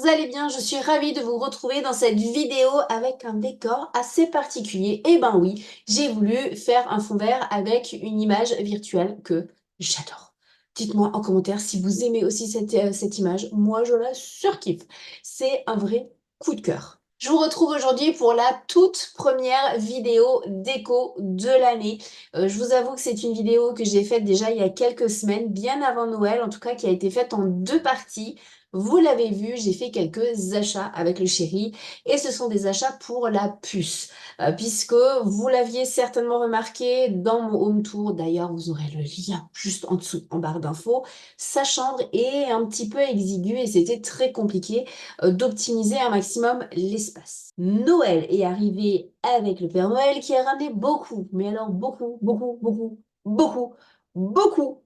vous allez bien? Je suis ravie de vous retrouver dans cette vidéo avec un décor assez particulier. Et ben oui, j'ai voulu faire un fond vert avec une image virtuelle que j'adore. Dites-moi en commentaire si vous aimez aussi cette image. Moi, je la surkiffe. C'est un vrai coup de cœur. Je vous retrouve aujourd'hui pour la toute première vidéo déco de l'année. Je vous avoue que c'est une vidéo que j'ai faite déjà il y a quelques semaines, bien avant Noël, en tout cas qui a été faite en deux parties. Vous l'avez vu, j'ai fait quelques achats avec le chéri et ce sont des achats pour la puce. Puisque vous l'aviez certainement remarqué dans mon home tour, d'ailleurs vous aurez le lien juste en dessous en barre d'infos, sa chambre est un petit peu exiguë et c'était très compliqué d'optimiser un maximum l'espace. Noël est arrivé avec le Père Noël qui a ramené beaucoup, mais alors beaucoup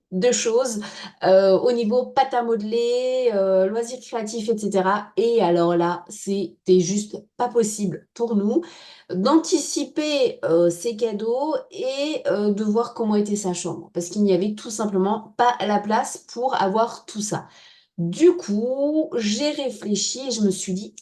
de choses au niveau pâte à modeler, loisirs créatifs, etc. Et alors là, c'était juste pas possible pour nous d'anticiper ces cadeaux et de voir comment était sa chambre, parce qu'il n'y avait tout simplement pas la place pour avoir tout ça. Du coup, j'ai réfléchi et je me suis dit,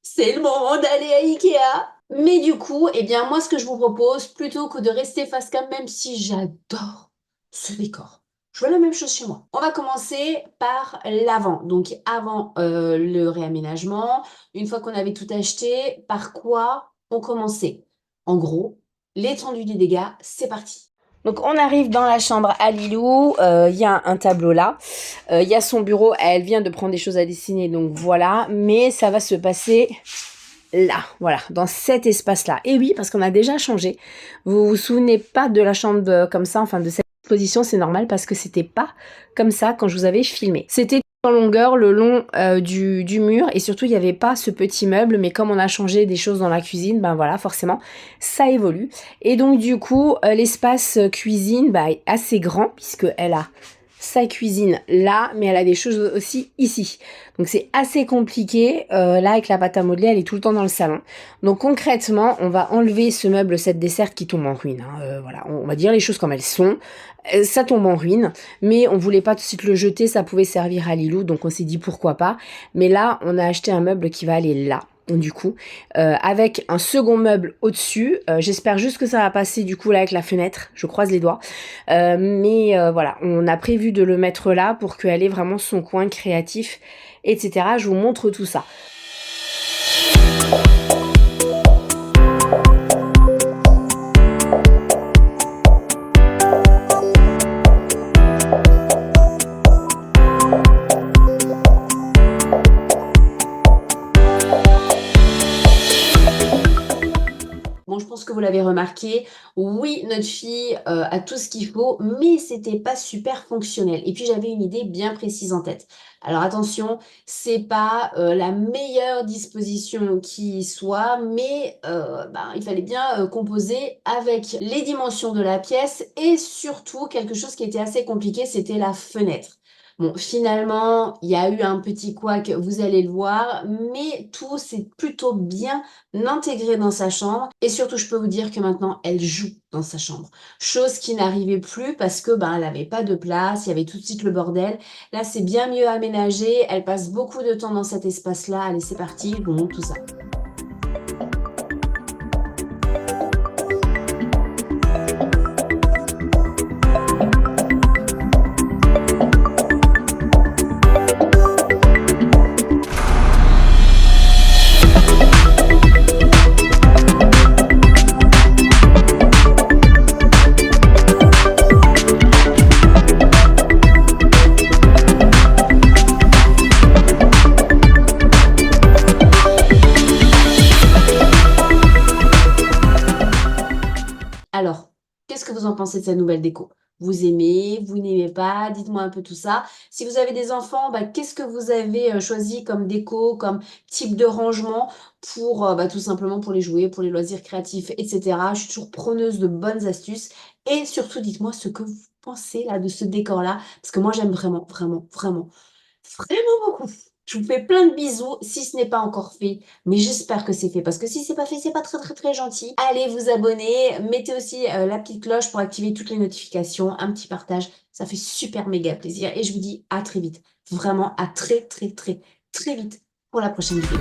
c'est le moment d'aller à Ikea. Mais du coup, eh bien, moi, ce que je vous propose, plutôt que de rester face cam, même si j'adore ce décor, je veux la même chose chez moi. On va commencer par l'avant. Donc, avant le réaménagement, une fois qu'on avait tout acheté, par quoi on commençait? En gros, l'étendue des dégâts, c'est parti. Donc on arrive dans la chambre à Lilou, il y a un tableau là, il y a son bureau, elle vient de prendre des choses à dessiner, donc voilà, mais ça va se passer là, voilà, dans cet espace-là. Et oui, parce qu'on a déjà changé. Vous vous souvenez pas de la chambre comme ça, enfin de cette position, c'est normal parce que c'était pas comme ça quand je vous avais filmé. C'était en longueur, le long du mur, et surtout il n'y avait pas ce petit meuble, mais comme on a changé des choses dans la cuisine, ben voilà, forcément, ça évolue. Et donc du coup, l'espace cuisine est assez grand, puisqu'elle a sa cuisine là, mais elle a des choses aussi ici. Donc c'est assez compliqué. Là, avec la pâte à modeler, elle est tout le temps dans le salon. Donc concrètement, on va enlever ce meuble, cette dessert qui tombe en ruine. Voilà, on va dire les choses comme elles sont. Ça tombe en ruine, mais on voulait pas tout de suite le jeter, ça pouvait servir à Lilou, donc on s'est dit pourquoi pas. Mais là, on a acheté un meuble qui va aller là. Du coup, avec un second meuble au-dessus. J'espère juste que ça va passer du coup là avec la fenêtre. Je croise les doigts. Mais voilà, on a prévu de le mettre là pour qu'elle ait vraiment son coin créatif, etc. Je vous montre tout ça. Bon, je pense que vous l'avez remarqué, oui, notre fille a tout ce qu'il faut, mais c'était pas super fonctionnel. Et puis j'avais une idée bien précise en tête. Alors attention, c'est pas la meilleure disposition qui soit, mais il fallait bien composer avec les dimensions de la pièce et surtout quelque chose qui était assez compliqué, c'était la fenêtre. Bon, finalement, il y a eu un petit couac, vous allez le voir, mais tout s'est plutôt bien intégré dans sa chambre. Et surtout, je peux vous dire que maintenant, elle joue dans sa chambre. Chose qui n'arrivait plus parce que elle n'avait pas de place, il y avait tout de suite le bordel. Là, c'est bien mieux aménagé. Elle passe beaucoup de temps dans cet espace-là. Allez, c'est parti, je vous montre tout ça. Alors, qu'est-ce que vous en pensez de cette nouvelle déco? Vous aimez, vous n'aimez pas? Dites-moi un peu tout ça. Si vous avez des enfants, qu'est-ce que vous avez choisi comme déco, comme type de rangement pour tout simplement pour les jouets, pour les loisirs créatifs, etc. Je suis toujours preneuse de bonnes astuces. Et surtout, dites-moi ce que vous pensez là de ce décor-là, parce que moi j'aime vraiment beaucoup. Je vous fais plein de bisous si ce n'est pas encore fait, mais j'espère que c'est fait parce que si c'est pas fait, c'est pas très gentil. Allez vous abonner, mettez aussi la petite cloche pour activer toutes les notifications, un petit partage, ça fait super méga plaisir et je vous dis à très vite. Vraiment à très vite. pour la prochaine vidéo.